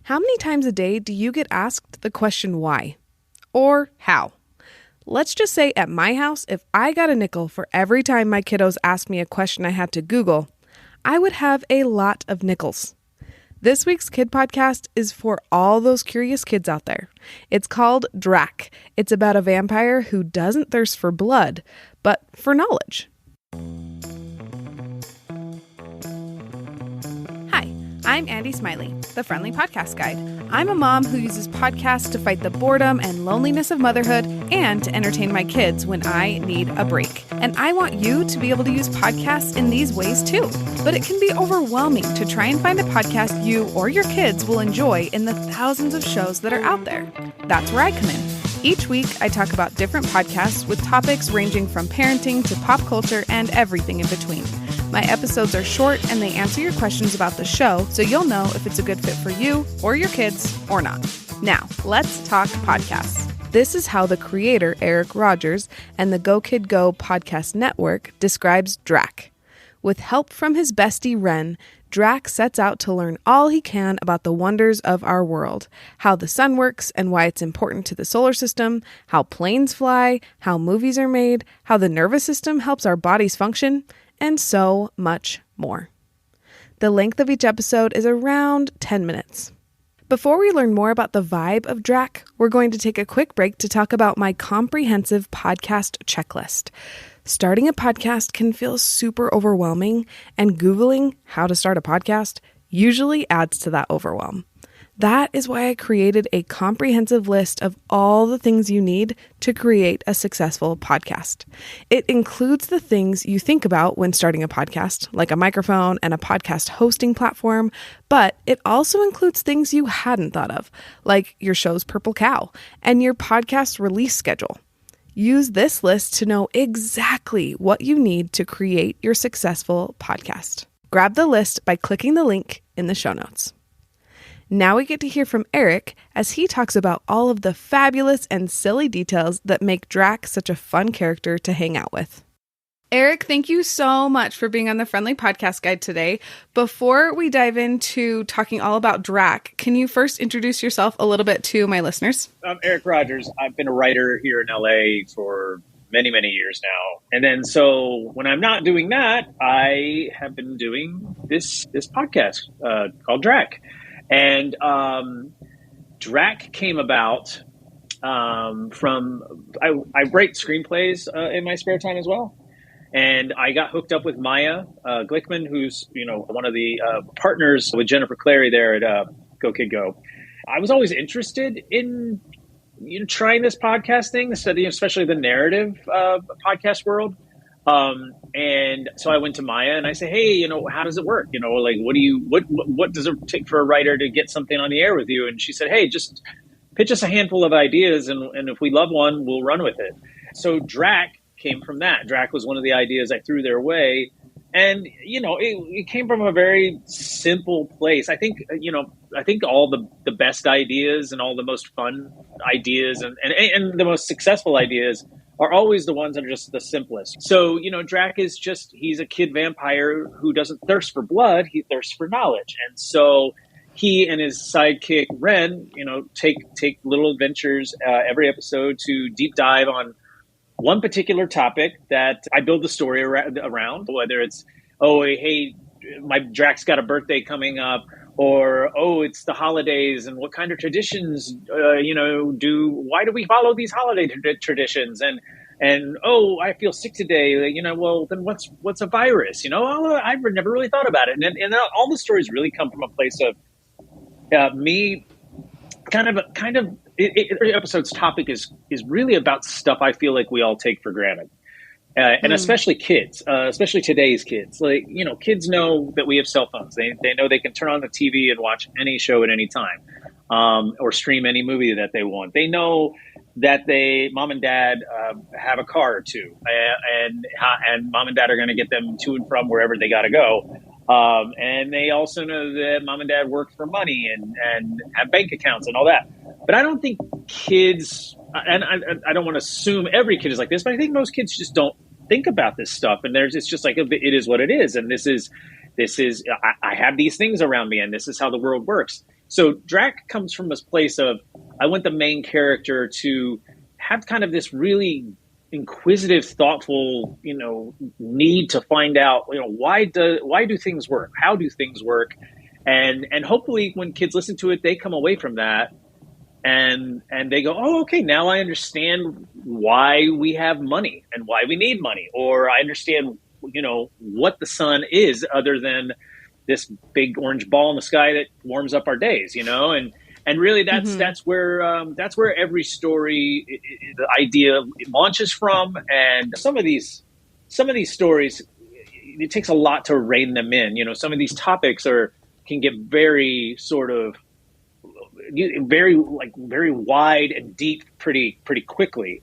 How many times a day do you get asked the question why? Or how? Let's just say at my house, if I got a nickel for every time my kiddos asked me a question I had to Google, I would have a lot of nickels. This week's Kid Podcast is for all those curious kids out there. It's called Drac. It's about a vampire who doesn't thirst for blood, but for knowledge. Hi, I'm Andy Smiley, the Friendly Podcast Guide. I'm a mom who uses podcasts to fight the boredom and loneliness of motherhood and to entertain my kids when I need a break. And I want you to be able to use podcasts in these ways too. But it can be overwhelming to try and find a podcast you or your kids will enjoy in the thousands of shows that are out there. That's where I come in. Each week, I talk about different podcasts with topics ranging from parenting to pop culture and everything in between. My episodes are short and they answer your questions about the show, so you'll know if it's a good fit for you or your kids or not. Now, let's talk podcasts. This is how the creator, Eric Rogers, and the Go Kid Go podcast network describes Drac. With help from his bestie, Ren, Drac sets out to learn all he can about the wonders of our world, how the sun works and why it's important to the solar system, how planes fly, how movies are made, how the nervous system helps our bodies function, and so much more. The length of each episode is around 10 minutes. Before we learn more about the vibe of Drac, we're going to take a quick break to talk about my comprehensive podcast checklist. Starting a podcast can feel super overwhelming, and Googling how to start a podcast usually adds to that overwhelm. That is why I created a comprehensive list of all the things you need to create a successful podcast. It includes the things you think about when starting a podcast, like a microphone and a podcast hosting platform, but it also includes things you hadn't thought of, like your show's purple cow and your podcast release schedule. Use this list to know exactly what you need to create your successful podcast. Grab the list by clicking the link in the show notes. Now we get to hear from Eric as he talks about all of the fabulous and silly details that make Drac such a fun character to hang out with. Eric, thank you so much for being on the Friendly Podcast Guide today. Before we dive into talking all about Drac, can you first introduce yourself a little bit to my listeners? I'm Eric Rogers. I've been a writer here in LA for many, many years now. And then so when I'm not doing that, I have been doing this podcast called Drac. And Drac came about from I write screenplays in my spare time as well. And I got hooked up with Maya Glickman, who's one of the partners with Jennifer Clary there at Go Kid Go. I was always interested in trying this podcast thing, especially the narrative podcast world. And so I went to Maya and I said, hey, how does it work? What does it take for a writer to get something on the air with you? And she said, hey, just pitch us a handful of ideas. And if we love one, we'll run with it. So Drac came from that. Drac was one of the ideas I threw their way. And, it came from a very simple place. I think all the best ideas and all the most fun ideas and the most successful ideas are always the ones that are just the simplest. So, Drac is he's a kid vampire who doesn't thirst for blood, he thirsts for knowledge. And so he and his sidekick, Ren, take little adventures every episode to deep dive on one particular topic that I build the story around, whether it's, oh, hey, my Drac's got a birthday coming up, or, oh, it's the holidays and what kind of traditions, why do we follow these holiday traditions? And oh, I feel sick today. Well, then what's a virus? I've never really thought about it. And all the stories really come from a place of me every episode's topic is really about stuff I feel like we all take for granted. And especially kids, especially today's kids. Kids know that we have cell phones. They know they can turn on the TV and watch any show at any time, or stream any movie that they want. They know that mom and dad have a car or two, and mom and dad are going to get them to and from wherever they got to go. And they also know that mom and dad work for money and have bank accounts and all that. But I don't think kids, and I don't want to assume every kid is like this, but I think most kids just don't think about this stuff. And it's just like, it is what it is. And this is, I have these things around me and this is how the world works. So Drac comes from this place of, I want the main character to have kind of this really inquisitive, thoughtful, need to find out, why do things work? How do things work? And hopefully when kids listen to it, they come away from that and they go, oh, okay, now I understand why we have money and why we need money, or I understand, what the sun is other than this big orange ball in the sky that warms up our days, and really that's where every story, the idea launches from. And some of these stories, it takes a lot to rein them in. Some of these topics can get very sort of very wide and deep pretty quickly.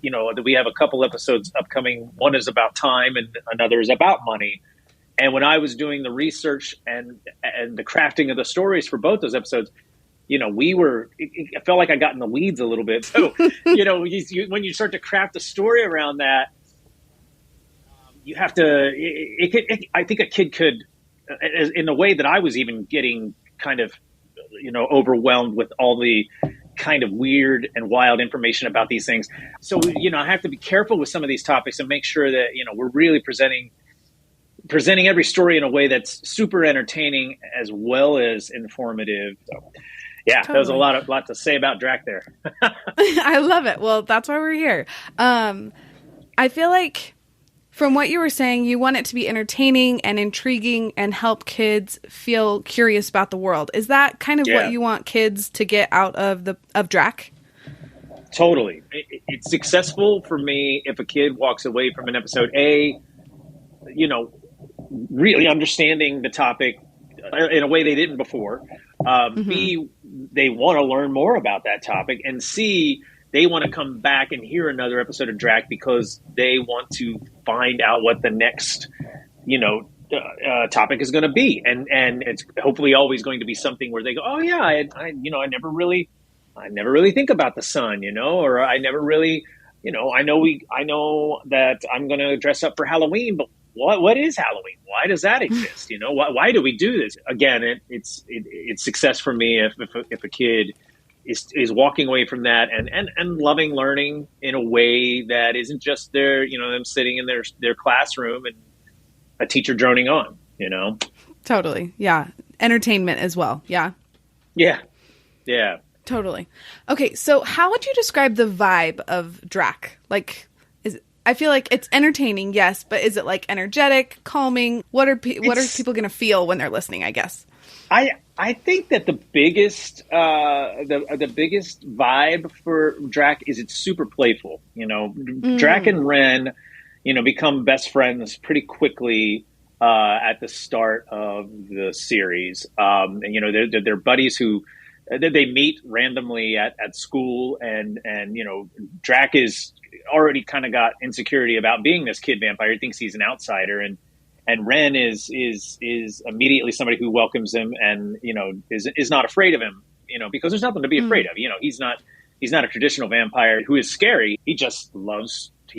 We have a couple episodes upcoming. One is about time and another is about money. And when I was doing the research and the crafting of the stories for both those episodes, I felt like I got in the weeds a little bit. So, when you start to craft a story around that, you have to, I think a kid could, in the way that I was even getting kind of, overwhelmed with all the kind of weird and wild information about these things. So, I have to be careful with some of these topics and make sure that, we're really presenting every story in a way that's super entertaining as well as informative. So, yeah, totally. There was a lot to say about Drac there. I love it. Well, that's why we're here. I feel like from what you were saying, you want it to be entertaining and intriguing and help kids feel curious about the world. Is that kind of what you want kids to get out of Drac? Totally. It's successful for me if a kid walks away from an episode, really understanding the topic in a way they didn't before. B, they want to learn more about that topic. And C, they want to come back and hear another episode of Drac because they want to find out what the next, topic is going to be. And it's hopefully always going to be something where they go, oh yeah, I never really think about the sun, or I never really, I know that I'm going to dress up for Halloween, but what is Halloween? Why does that exist? Why do we do this? Again, it's success for me if a kid is walking away from that and loving learning in a way that isn't just them sitting in their classroom and a teacher droning on, Totally. Yeah. Entertainment as well. Yeah. Yeah. Yeah. Totally. Okay. So how would you describe the vibe of Drac? I feel like it's entertaining, yes, but is it energetic, calming? What are people going to feel when they're listening, I guess? I think that the biggest vibe for Drac is it's super playful. Drac and Ren, become best friends pretty quickly at the start of the series. And they're buddies who they meet randomly at school, and Drac is already kind of got insecurity about being this kid vampire. He thinks he's an outsider, and Ren is immediately somebody who welcomes him and is not afraid of him, because there's nothing to be afraid of. He's not a traditional vampire who is scary. He's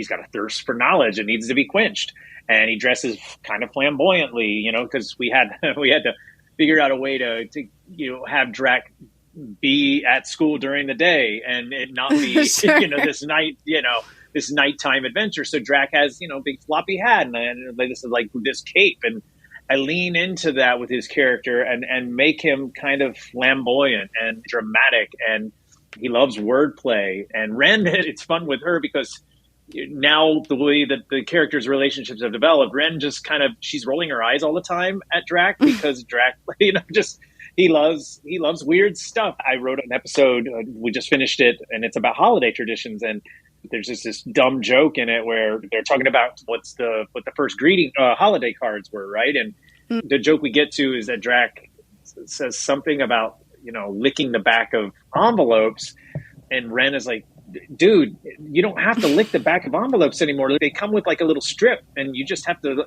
got a thirst for knowledge and needs to be quenched, and he dresses kind of flamboyantly, because we had to figure out a way to have Drac be at school during the day and it not be sure. this nighttime adventure. So Drac has big floppy hat and this is like this cape, and I lean into that with his character and make him kind of flamboyant and dramatic, and he loves wordplay. And Ren, it's fun with her because now the way that the characters' relationships have developed, Ren just she's rolling her eyes all the time at Drac because Drac, he loves weird stuff. I wrote an episode, we just finished it, and it's about holiday traditions. And there's just this dumb joke in it where they're talking about what the first greeting holiday cards were, right? And the joke we get to is that Drac says something about licking the back of envelopes, and Ren is like, dude, you don't have to lick the back of envelopes anymore. They come with a little strip, and you just have to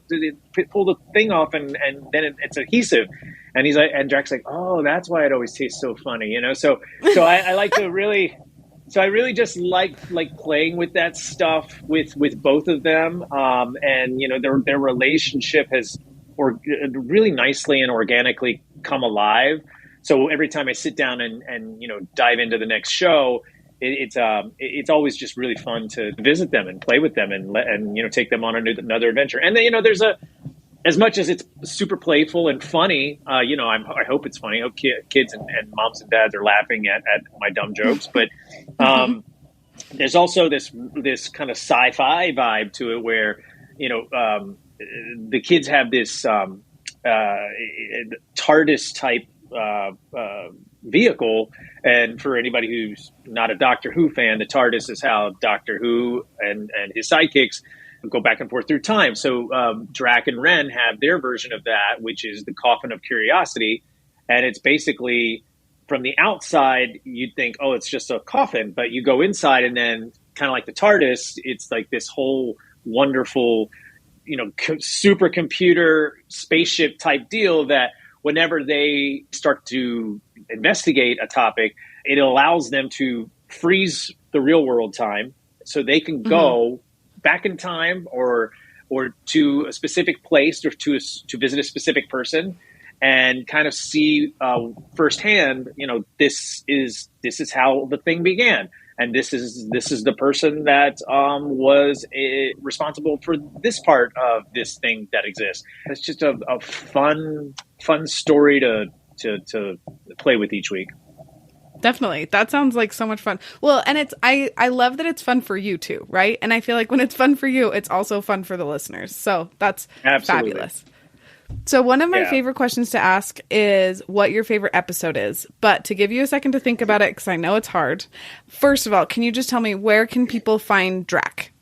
pull the thing off, and then it's adhesive. And he's like, and Drac's like, oh, that's why it always tastes so funny, So I like to really, I really just like playing with that stuff with both of them, and their relationship has really nicely and organically come alive So every time I sit down and dive into the next show, it's always just really fun to visit them and play with them and take them on another adventure. And then there's as much as it's super playful and funny, I hope it's funny. I hope kids and moms and dads are laughing at my dumb jokes. But there's also this kind of sci-fi vibe to it where the kids have this TARDIS type vehicle, and for anybody who's not a Doctor Who fan, the TARDIS is how Doctor Who and his sidekicks go back and forth through time. So Drac and Ren have their version of that, which is the Coffin of Curiosity, and it's basically, from the outside you'd think, oh, it's just a coffin, but you go inside and then kind of like the TARDIS, it's like this whole wonderful supercomputer spaceship type deal that whenever they start to investigate a topic, it allows them to freeze the real world time so they can go back in time or to a specific place or to visit a specific person and kind of see firsthand, this is how the thing began. And this is the person that was responsible for this part of this thing that exists. It's just a fun story to play with each week. Definitely. That sounds like so much fun. Well, and I love that it's fun for you too, right? And I feel like when it's fun for you, it's also fun for the listeners. So that's Absolutely. Fabulous. So one of my favorite questions to ask is what your favorite episode is. But to give you a second to think about it, because I know it's hard. First of all, can you just tell me, where can people find Drac?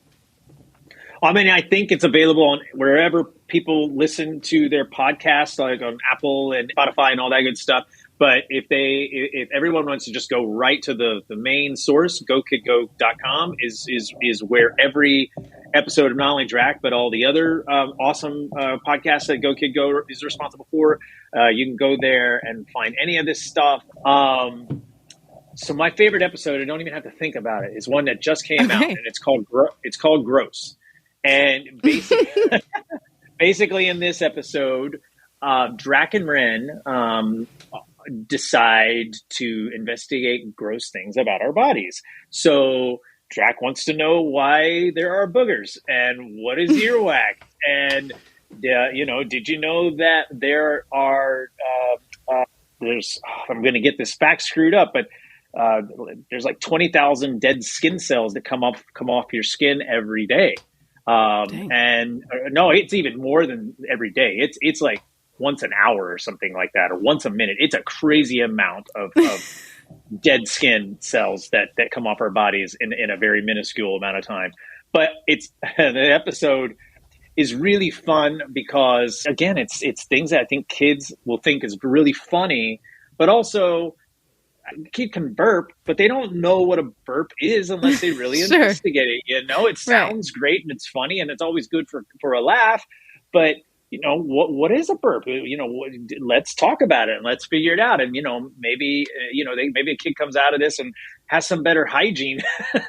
I mean, I think it's available on wherever people listen to their podcasts, like on Apple and Spotify and all that good stuff. But if everyone wants to just go right to the main source, gokidgo.com is where every episode of not only Drac, but all the other awesome podcasts that Go Kid Go is responsible for. You can go there and find any of this stuff. So my favorite episode, I don't even have to think about it, is one that just came out, and it's called Gross. And basically in this episode, Drac and Ren decide to investigate gross things about our bodies. So Drac wants to know why there are boogers and what is earwax. And, did you know that there are, I'm going to get this fact screwed up, but there's like 20,000 dead skin cells that come off your skin every day. And no, it's even more than every day. It's like once an hour or something like that, or once a minute. It's a crazy amount of dead skin cells that come off our bodies in a very minuscule amount of time. But the episode is really fun because, again, it's things that I think kids will think is really funny, but also a kid can burp, but they don't know what a burp is unless they really investigate it. It sounds great and it's funny and it's always good for a laugh, but what is a burp? Let's talk about it and let's figure it out. And, maybe a kid comes out of this and has some better hygiene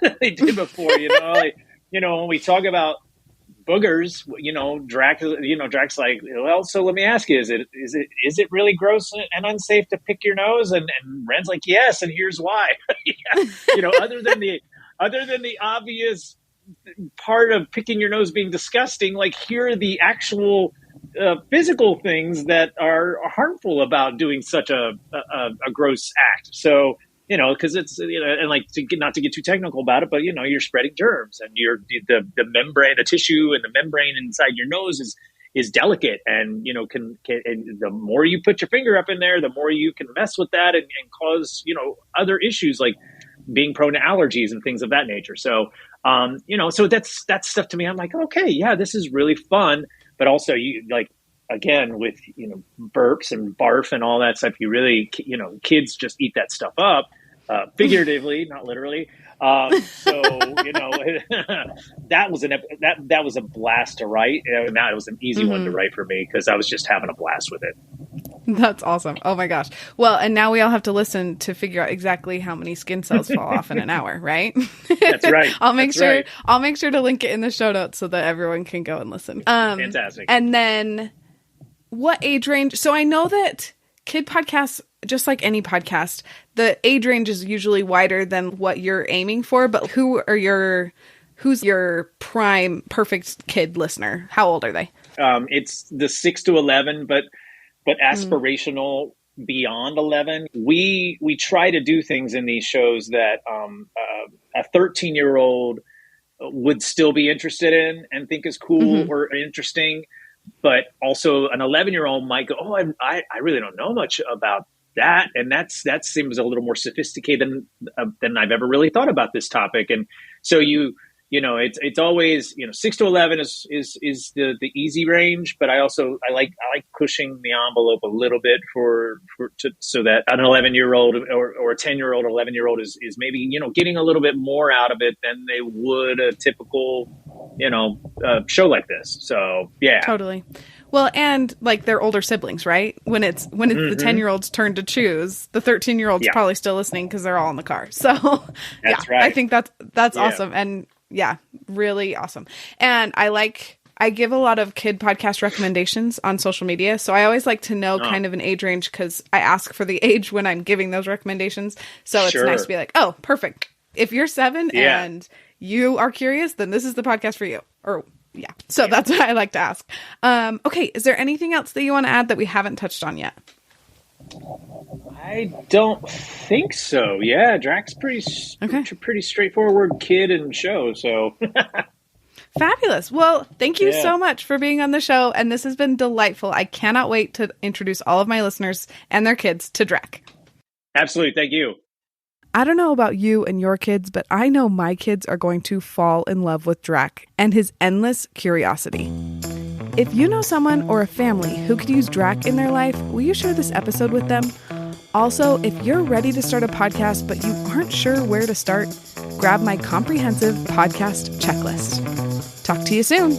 than they did before, when we talk about boogers, Drac's like, well, so let me ask you, is it really gross and unsafe to pick your nose? And Ren's like, yes. And here's why, other than the obvious part of picking your nose being disgusting, like here are the actual physical things that are harmful about doing such a gross act. So, because it's, and like not to get too technical about it, but you're spreading germs, and the membrane, the tissue and the membrane inside your nose is delicate, and and the more you put your finger up in there, the more you can mess with that and cause other issues like being prone to allergies and things of that nature. So, so that's stuff to me. I'm like, okay, yeah, this is really fun. But also, you like, again, with burps and barf and all that stuff, you really kids just eat that stuff up, figuratively, not literally. So that was a blast to write, and that was an easy one to write for me because I was just having a blast with it. That's awesome. Oh my gosh. Well, and now we all have to listen to figure out exactly how many skin cells fall off in an hour, right? That's right. I'll make sure to link it in the show notes so that everyone can go and listen. Fantastic. And then what age range? So I know that kid podcasts just like any podcast, the age range is usually wider than what you're aiming for, but who's your prime perfect kid listener? How old are they? It's the 6 to 11, but aspirational beyond 11. We try to do things in these shows that a 13-year-old would still be interested in and think is cool or interesting, but also an 11-year-old might go, oh, I really don't know much about that, and that seems a little more sophisticated than I've ever really thought about this topic. And so it's always 6 to 11 is the easy range, but I like pushing the envelope a little bit so that an 11-year-old or a 10-year-old, 11-year-old is maybe getting a little bit more out of it than they would a typical show like this. So yeah, totally. Well, and like their older siblings, right? When it's the 10-year-old's turn to choose, the 13-year-old's probably still listening because they're all in the car. So that's right. I think that's awesome. And yeah, really awesome. And I give a lot of kid podcast recommendations on social media. So I always like to know kind of an age range because I ask for the age when I'm giving those recommendations. So it's nice to be like, oh, perfect. If you're 7 and you are curious, then this is the podcast for you. So that's what I like to ask. Okay. Is there anything else that you want to add that we haven't touched on yet? I don't think so. Yeah, Drac's pretty straightforward kid and show. So fabulous. Well, thank you so much for being on the show, and this has been delightful. I cannot wait to introduce all of my listeners and their kids to Drac. Absolutely, thank you. I don't know about you and your kids, but I know my kids are going to fall in love with Drac and his endless curiosity. If you know someone or a family who could use Drac in their life, will you share this episode with them? Also, if you're ready to start a podcast but you aren't sure where to start, grab my comprehensive podcast checklist. Talk to you soon.